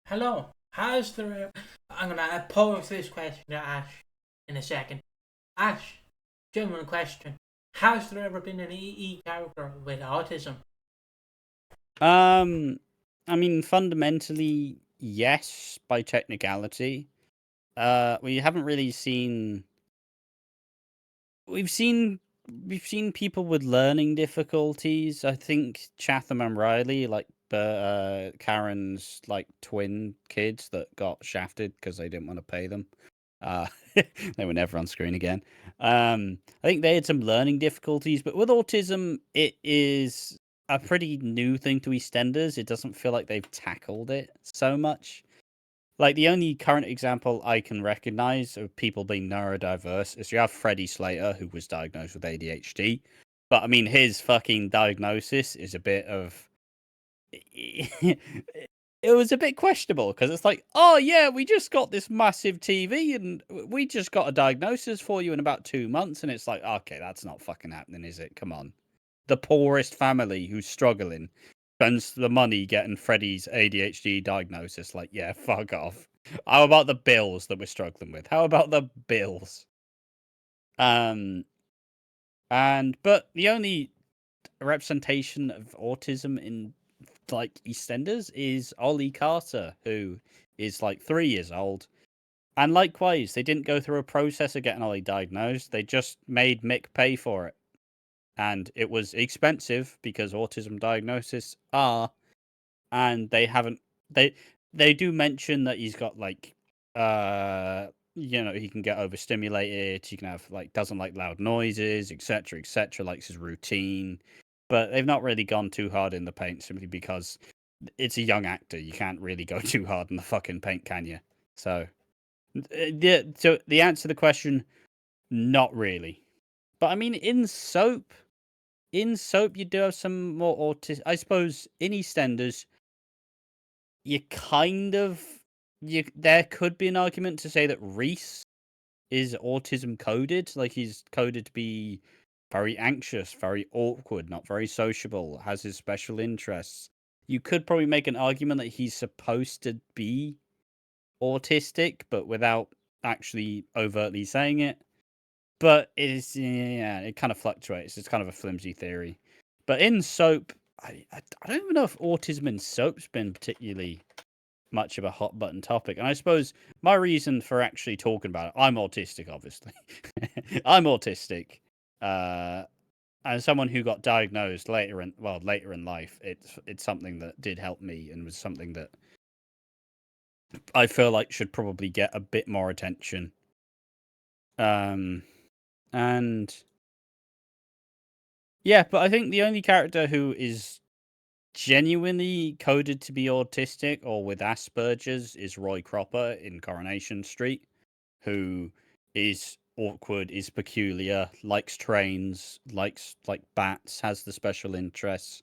Hello. Has there? I'm gonna pose this question to Ash in a second. Ash, genuine question. Has there ever been an EE character with autism? Um, I mean, fundamentally, yes, by technicality. We haven't really seen. We've seen we've seen people with learning difficulties. I think Chatham and Riley, like Karen's like twin kids that got shafted because they didn't want to pay them. Uh, they were never on screen again. I think they had some learning difficulties, but with autism, it is a pretty new thing to EastEnders. It doesn't feel like they've tackled it so much. Like, the only current example I can recognize of people being neurodiverse is you have Freddie Slater, who was diagnosed with ADHD. But I mean, his fucking diagnosis is a bit of. It was a bit questionable because it's like, oh yeah, we just got this massive TV and we just got a diagnosis for you in about 2 months. And it's like, okay, that's not fucking happening, is it? Come on. The poorest family who's struggling spends the money getting Freddie's ADHD diagnosis. Like, yeah, fuck off. How about the bills that we're struggling with? How about the bills? But the only representation of autism in like EastEnders is Ollie Carter, who is like 3 years old. And likewise, they didn't go through a process of getting Ollie diagnosed. They just made Mick pay for it. And it was expensive because autism diagnoses are, and they haven't they do mention that he's got like he can get overstimulated, he can have like doesn't like loud noises, etc., likes his routine. But they've not really gone too hard in the paint simply because it's a young actor. You can't really go too hard in the fucking paint, can you? So the answer to the question, not really. But I mean, in soap, you do have some more autism. I suppose in EastEnders, you kind of there could be an argument to say that Reese is autism coded. Like, he's coded to be very anxious, very awkward, not very sociable, has his special interests. You could probably make an argument that he's supposed to be autistic, but without actually overtly saying it. But it kind of fluctuates. It's kind of a flimsy theory. But in soap, I don't even know if autism in soap's been particularly much of a hot button topic. And I suppose my reason for actually talking about it, I'm autistic, obviously. I'm autistic. As someone who got diagnosed later in life, it's something that did help me and was something that I feel like should probably get a bit more attention. And yeah, but I think the only character who is genuinely coded to be autistic or with Asperger's is Roy Cropper in Coronation Street, who is awkward, is peculiar, likes trains, likes like bats, has the special interests,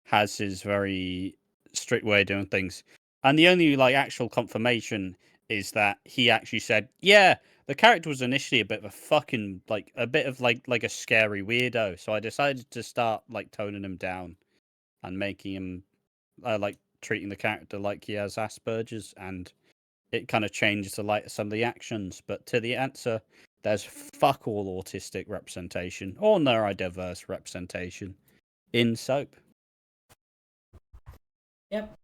has his very strict way of doing things. And the only like actual confirmation is that he actually said, yeah, the character was initially a bit of a fucking like a bit of like a scary weirdo. So I decided to start like toning him down and making him like treating the character like he has Asperger's, and it kind of changes the light of some of the actions. But to the answer, there's fuck all autistic representation or neurodiverse representation in soap. Yep.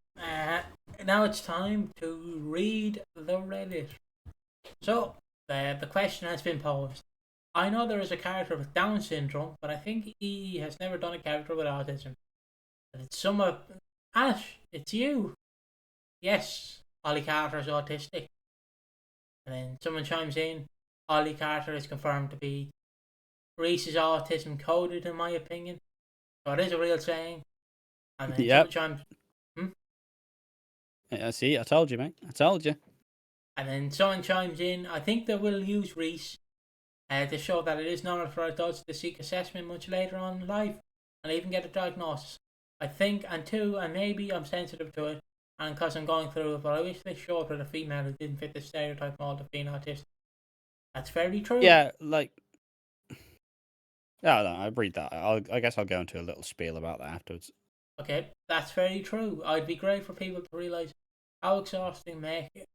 Now it's time to read the Reddit. So, the question has been posed. I know there is a character with Down syndrome, but I think he has never done a character with autism. And it's some of Ash. It's you. Yes, Ollie Carter is autistic. And then someone chimes in. Ollie Carter is confirmed to be Reese's autism coded, in my opinion. So it is a real saying. And then someone Yep. chimes. Hmm? I see. I told you, mate. I told you. And then someone chimes in. I think they will use Reese to show that it is normal for adults to seek assessment much later on in life and even get a diagnosis. I think, and two, and maybe I'm sensitive to it, and because I'm going through it, but I wish they showed with a female who didn't fit the stereotype mold of being autistic. That's very true. Yeah, like. Oh, no, I read that. I guess I'll go into a little spiel about that afterwards. Okay, that's very true. I'd be great for people to realise How exhausting masking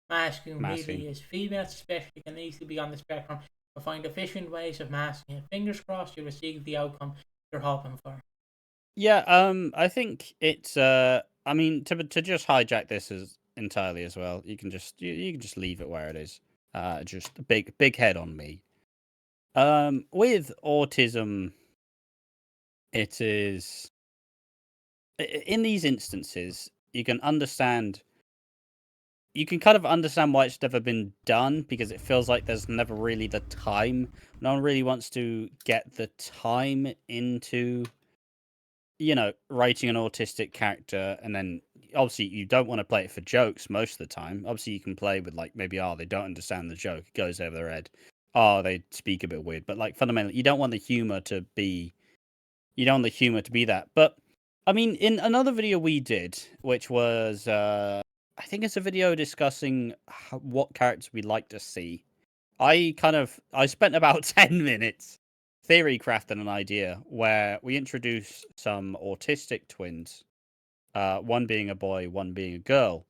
Masking. really is. Females especially can easily be on the spectrum, but find efficient ways of masking it. Fingers crossed you receive the outcome you're hoping for. Yeah, I think it's I mean to just hijack this as entirely as well, you can just leave it where it is. Just a big head on me. With autism, it is in these instances, you can kind of understand why it's never been done because it feels like there's never really the time. No one really wants to get the time into, writing an autistic character, and then obviously you don't want to play it for jokes most of the time. Obviously, you can play with like maybe they don't understand the joke, it goes over their head. They speak a bit weird, but like fundamentally, you don't want the humor to be that. But I mean, in another video we did, which was I think it's a video discussing what characters we'd like to see. I spent about 10 minutes theory crafting an idea where we introduce some autistic twins, one being a boy, one being a girl.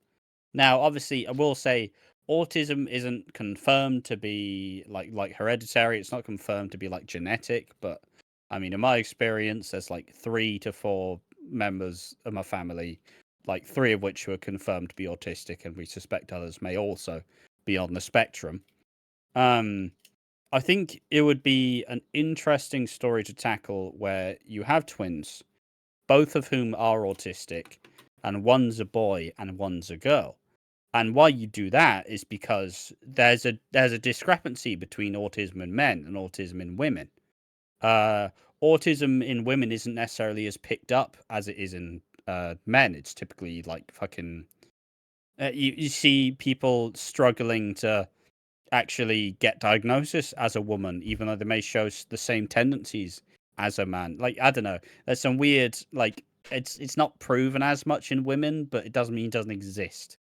Now, obviously, I will say autism isn't confirmed to be like hereditary. It's not confirmed to be like genetic, but I mean, in my experience, there's like 3 to 4 members of my family, like 3 of which were confirmed to be autistic, and we suspect others may also be on the spectrum. I think it would be an interesting story to tackle where you have twins, both of whom are autistic, and one's a boy and one's a girl. And why you do that is because there's a discrepancy between autism in men and autism in women. Autism in women isn't necessarily as picked up as it is in men. It's typically like fucking. You see people struggling to actually get diagnosis as a woman, even though they may show the same tendencies as a man. Like, I don't know. There's some weird, like, it's not proven as much in women, but it doesn't mean it doesn't exist.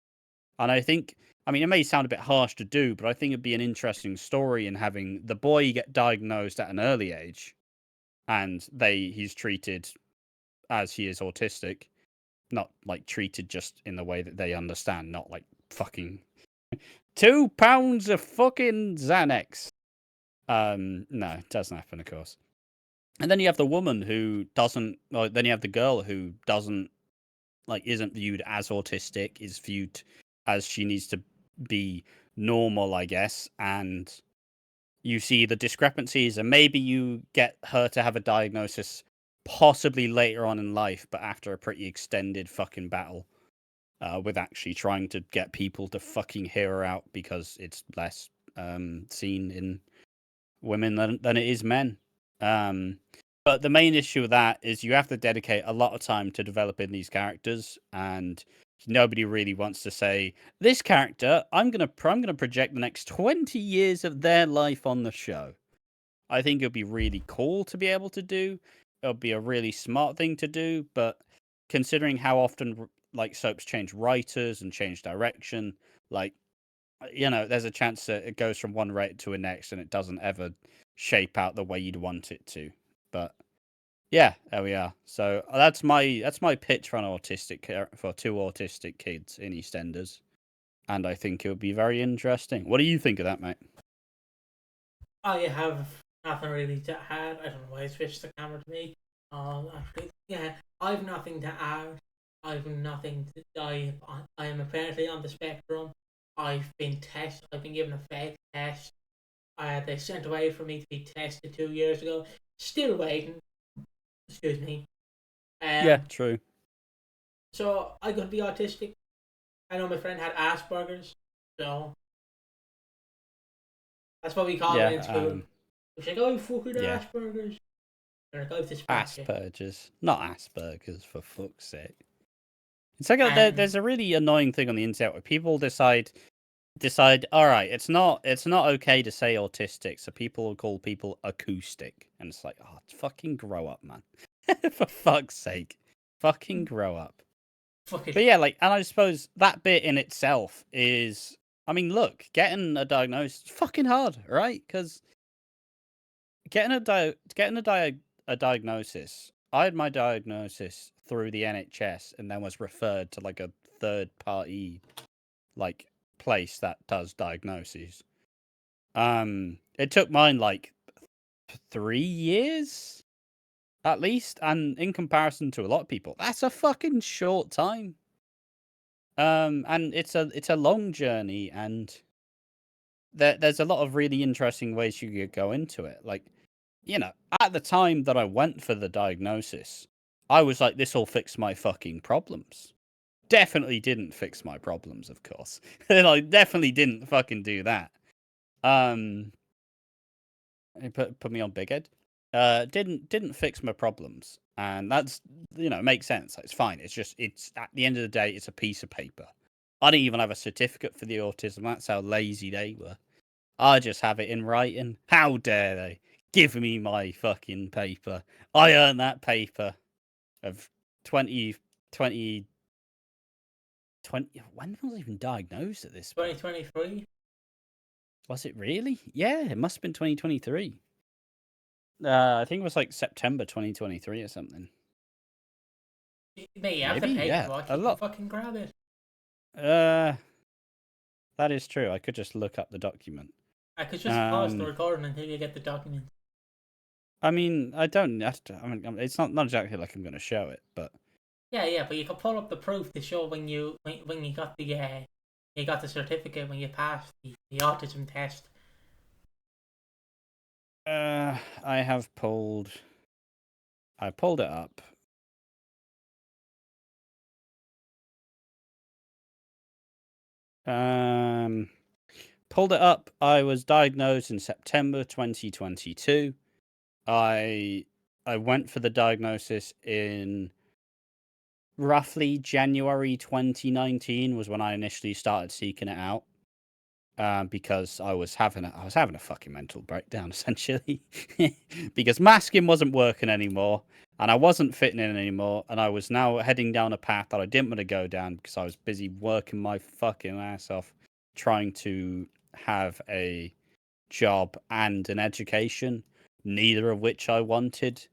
And I think, I mean, it may sound a bit harsh to do, but I think it'd be an interesting story in having the boy get diagnosed at an early age, and he's treated as he is autistic, not like treated just in the way that they understand, not like fucking 2 pounds of fucking Xanax. No, it doesn't happen, of course. And then you have the woman who doesn't, or then you have the girl who doesn't, like, isn't viewed as autistic, is viewed as she needs to be normal, I guess. And you see the discrepancies, and maybe you get her to have a diagnosis possibly later on in life, but after a pretty extended fucking battle with actually trying to get people to fucking hear her out because it's less seen in women than it is men. But the main issue with that is you have to dedicate a lot of time to developing these characters, and nobody really wants to say this character. I'm gonna project the next 20 years of their life on the show. I think it'd be really cool to be able to do. It'll be a really smart thing to do, but considering how often like soaps change writers and change direction, like there's a chance that it goes from one rate to a next and it doesn't ever shape out the way you'd want it to. But yeah, there we are. So that's my pitch for for 2 autistic kids in EastEnders, and I think it would be very interesting. What do you think of that, mate? I have nothing really to add. I don't know why I switched the camera to me. Actually, yeah, I've nothing to add. I've nothing to dive on. I am apparently on the spectrum. I've been tested. I've been given a fake test. They sent away for me to be tested 2 years ago. Still waiting. Excuse me. Yeah, true. So I could be autistic. I know my friend had Asperger's, so that's what we call it in school. It's like, oh, fucking Asperger's. Or like, oh, dyspraxia. Asperger's, not Asperger's, for fuck's sake. It's like there's a really annoying thing on the internet where people decide, all right, it's not okay to say autistic, so people will call people acoustic, and it's like, oh, fucking grow up, man. For fuck's sake, fucking grow up. But yeah, like, and I suppose that bit in itself is, I mean, look, getting a diagnosis is fucking hard, right? Because getting a diagnosis, I had my diagnosis through the NHS and then was referred to like a third party like place that does diagnoses. It took mine like 3 years at least, and in comparison to a lot of people, that's a fucking short time. And it's a long journey, and there's a lot of really interesting ways you could go into it. Like, you know, at the time that I went for the diagnosis, I was like, this will fix my fucking problems. Definitely didn't fix my problems, of course. Like, definitely didn't fucking do that. It put me on big head. Didn't fix my problems, and that's, you know, makes sense. It's fine. It's at the end of the day, it's a piece of paper. I didn't even have a certificate for the autism. That's how lazy they were. I just have it in writing. How dare they give me my fucking paper? I earned that paper of 2020. When was I even diagnosed at this point? 2023. Was it really? Yeah, it must have been 2023. I think it was like September 2023 or something. Mate, you have the Maybe, yeah. paperwork. A You can lot. fucking grab it. That is true. I could just look up the document. I could just pause the recording until you get the document. I mean, I don't have to. I mean, it's not exactly like I'm going to show it, but Yeah, but you can pull up the proof to show when you got the certificate, when you passed the autism test. I pulled it up. Pulled it up. I was diagnosed in September 2022. I went for the diagnosis in roughly January 2019 was when I initially started seeking it out. Because I was having a fucking mental breakdown essentially, because masking wasn't working anymore, and I wasn't fitting in anymore, and I was now heading down a path that I didn't want to go down because I was busy working my fucking ass off, trying to have a job and an education, neither of which I wanted.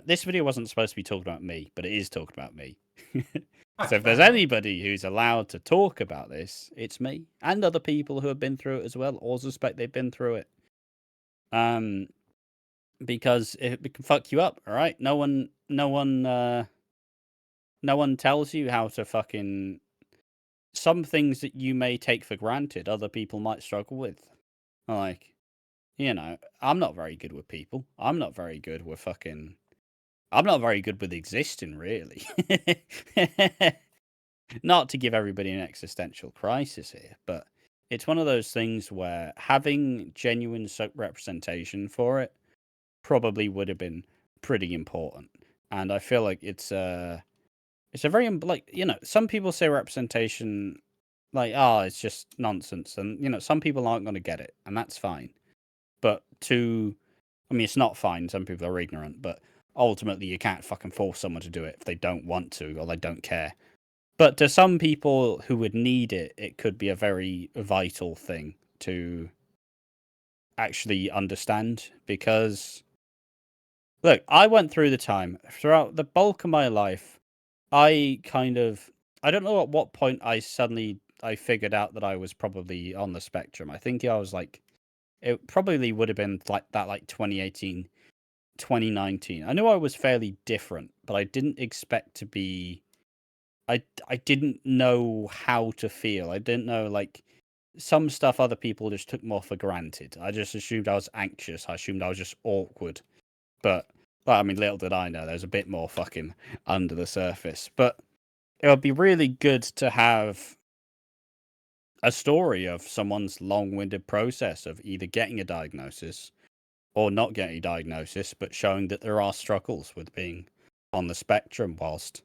This video wasn't supposed to be talking about me, but it is talking about me. So if there's anybody who's allowed to talk about this, it's me and other people who have been through it as well, or suspect they've been through it. Because it can fuck you up, all right? No one tells you how to fucking. Some things that you may take for granted, other people might struggle with. Like, you know, I'm not very good with people. I'm not very good with existing, really. Not to give everybody an existential crisis here, but it's one of those things where having genuine representation for it probably would have been pretty important. And I feel like it's a very, like, you know, some people say representation, like, oh, it's just nonsense. And, you know, some people aren't going to get it, and that's fine. But I mean, it's not fine. Some people are ignorant, but ultimately you can't fucking force someone to do it if they don't want to or they don't care. But to some people who would need it, it could be a very vital thing to actually understand. Because, look, I went through the time, throughout the bulk of my life, I don't know at what point I figured out that I was probably on the spectrum. I think I was like, it probably would have been like 2018, 2019. I knew I was fairly different, but I didn't expect to be. I didn't know how to feel. I didn't know, like, some stuff other people just took more for granted. I just assumed I was anxious. I assumed I was just awkward. But, well, I mean, little did I know there's a bit more fucking under the surface. But it would be really good to have a story of someone's long-winded process of either getting a diagnosis or not getting a diagnosis, but showing that there are struggles with being on the spectrum whilst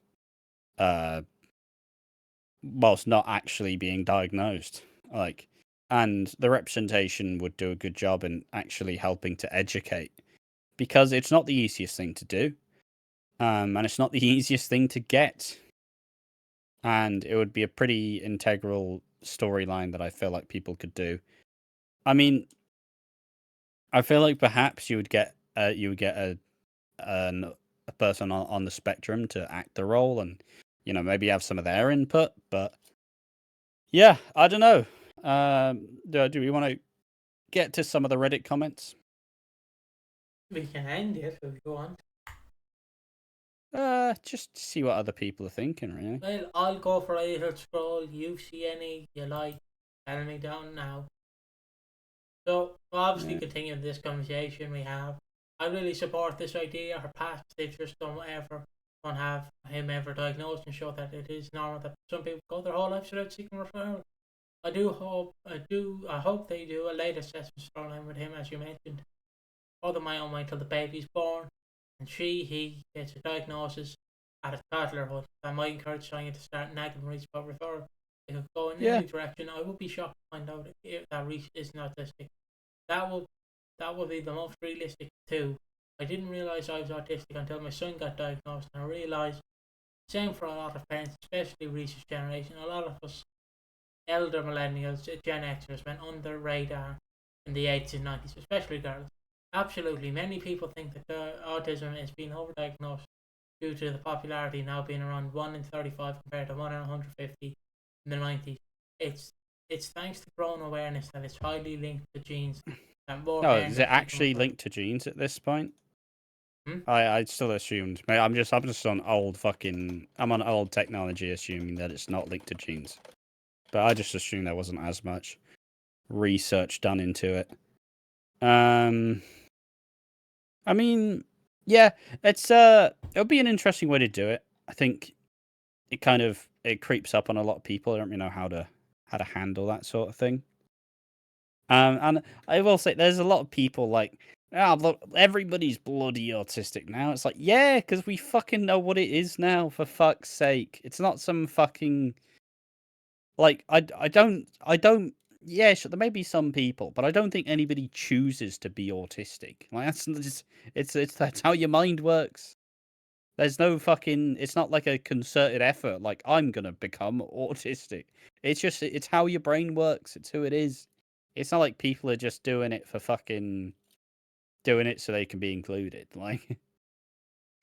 not actually being diagnosed. Like, and the representation would do a good job in actually helping to educate, because it's not the easiest thing to do, and it's not the easiest thing to get, and it would be a pretty integral storyline that I feel like people could do. I mean, I feel like perhaps you would get a person on the spectrum to act the role, and maybe have some of their input. But yeah, I don't know. Do we want to get to some of the Reddit comments? We can end it if you want. Just to see what other people are thinking, really. Well, I'll go for a little scroll. You see any you like, tell me down now. So, obviously, Yeah. continuing this conversation we have, I really support this idea. Her past, they just don't have him ever diagnosed and show that it is normal that some people go their whole lives without seeking referral. I hope they do a late assessment storyline with him, as you mentioned. Although my own mind till the baby's born, and he gets a diagnosis at a toddlerhood. That might encourage science to start nagging Reese about referral. It could go in any direction. I would be shocked to find out if that Reese isn't autistic. That will be the most realistic too. I didn't realise I was autistic until my son got diagnosed, and I realised same for a lot of parents, especially Reese's generation. A lot of us elder millennials, Gen Xers, went under the radar in the 80s and 90s, especially girls. Absolutely, many people think that autism is being overdiagnosed due to the popularity now being around 1 in 35 compared to 1 in 150 in the 90s. It's thanks to growing awareness that it's highly linked to genes. Is it actually linked to genes at this point? I still assumed. I'm just on I'm on old technology, assuming that it's not linked to genes. But I just assumed there wasn't as much research done into it. I mean, yeah, it'll be an interesting way to do it. I think it creeps up on a lot of people. I don't really know how to handle that sort of thing. And I will say there's a lot of people like, look, everybody's bloody autistic now. It's like, yeah, because we fucking know what it is now, for fuck's sake. It's not some fucking, like, I don't, yeah, sure, there may be some people, but I don't think anybody chooses to be autistic. Like, that's just, that's how your mind works. There's no fucking, it's not like a concerted effort, like, I'm gonna become autistic. It's how your brain works. It's who it is. It's not like people are just doing it for fucking doing it so they can be included. Like,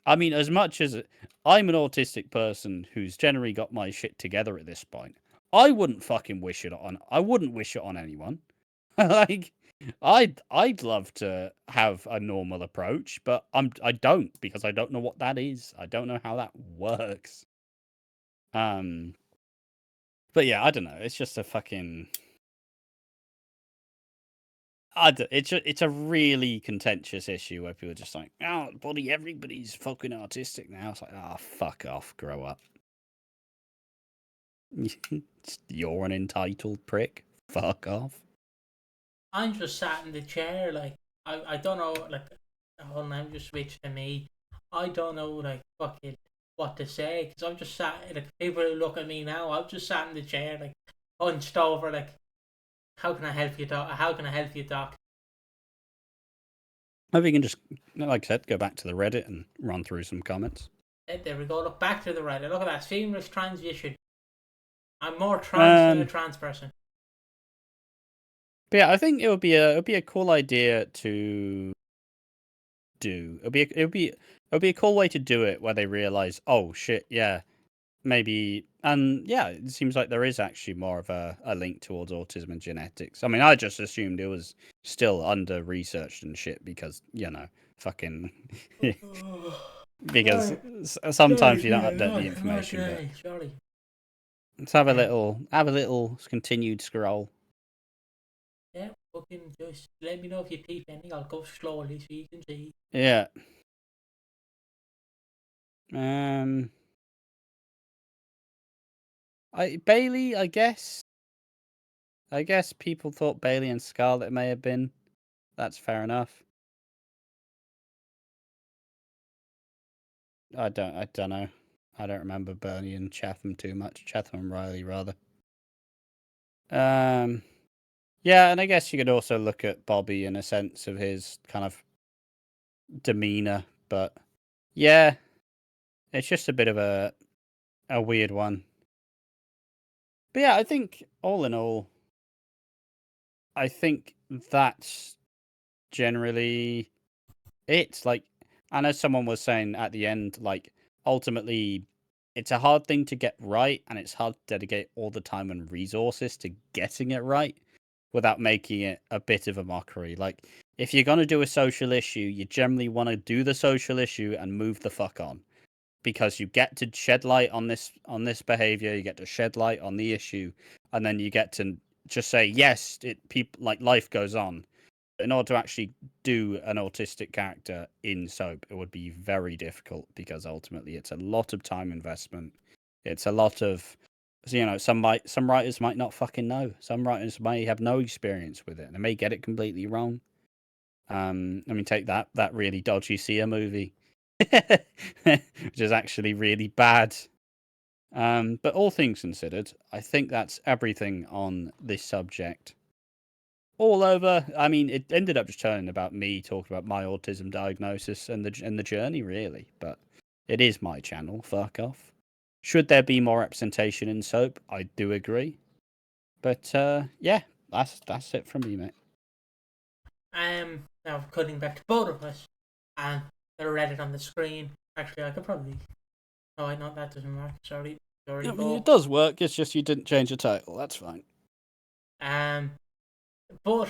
I mean, as much as I'm an autistic person who's generally got my shit together at this point, I wouldn't fucking wish it on. I wouldn't wish it on anyone. Like, I'd love to have a normal approach, but I don't, because I don't know what that is. I don't know how that works. But yeah, I don't know. It's just a fucking. It's a really contentious issue where people are just like, oh, buddy, everybody's fucking autistic now. It's like, oh, fuck off, grow up. You're an entitled prick. Fuck off. I'm just sat in the chair, like, I don't know, like, hold on, I'm just switched to me. I don't know, like, fucking what to say, because I'm just sat, like, people who look at me now, I'm just sat in the chair, like, hunched over, like, how can I help you, doc? How can I help you, doc? Maybe you can just, like I said, go back to the Reddit and run through some comments. There we go, look, back to the Reddit. Look at that, seamless transition. I'm more trans than a trans person. But yeah, I think it would be a cool idea to do. It would be a cool way to do it, where they realize, oh shit, yeah, maybe, and yeah, it seems like there is actually more of a link towards autism and genetics. I mean, I just assumed it was still under researched and shit because, fucking because sometimes you don't update the information. But let's have a little continued scroll. Yeah, fucking just let me know if you peep anything. I'll go slowly so you can see. Yeah. Bailey, I guess. I guess people thought Bailey and Scarlett may have been. That's fair enough. I don't know. I don't remember Bernie and Chatham too much. Chatham and Riley, rather. Yeah, and I guess you could also look at Bobby in a sense of his kind of demeanor, but yeah, it's just a bit of a weird one. But yeah, I think all in all, I think that's generally it. Like, and as someone was saying at the end, like, ultimately it's a hard thing to get right, and it's hard to dedicate all the time and resources to getting it right without making it a bit of a mockery. Like, if you're gonna do a social issue, you generally want to do the social issue and move the fuck on, because you get to shed light on this behavior, you get to shed light on the issue, and then you get to just say yes, people, like, life goes on. In order to actually do an autistic character in soap, it would be very difficult, because ultimately it's a lot of time investment. It's a lot of, some writers might not fucking know. Some writers may have no experience with it. They may get it completely wrong. I mean, take that really dodgy Sia movie, which is actually really bad. But all things considered, I think that's everything on this subject. All over. I mean, it ended up just turning about me talking about my autism diagnosis and the journey, really. But it is my channel. Fuck off. Should there be more representation in soap? I do agree. But yeah, that's it from me, mate. Now cutting back to both of us, and the Reddit on the screen. Actually, I could probably. Oh, I know that doesn't work. Sorry. I mean, it does work. It's just you didn't change the title. That's fine. But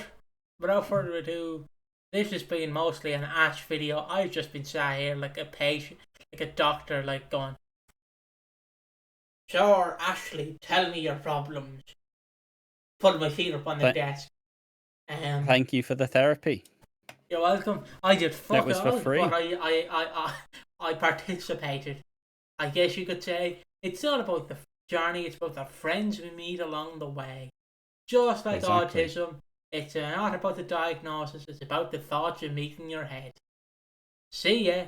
without further ado, this has been mostly an Ash video. I've just been sat here like a patient, like a doctor, like going, "Sure, Ashley, tell me your problems." Putting my feet up on the desk. Thank you for the therapy. You're welcome. I did fuck was all, for free. but I participated. I guess you could say it's not about the journey; it's about the friends we meet along the way. Just like autism, it's not about the diagnosis; it's about the thoughts you meet in your head. See ya.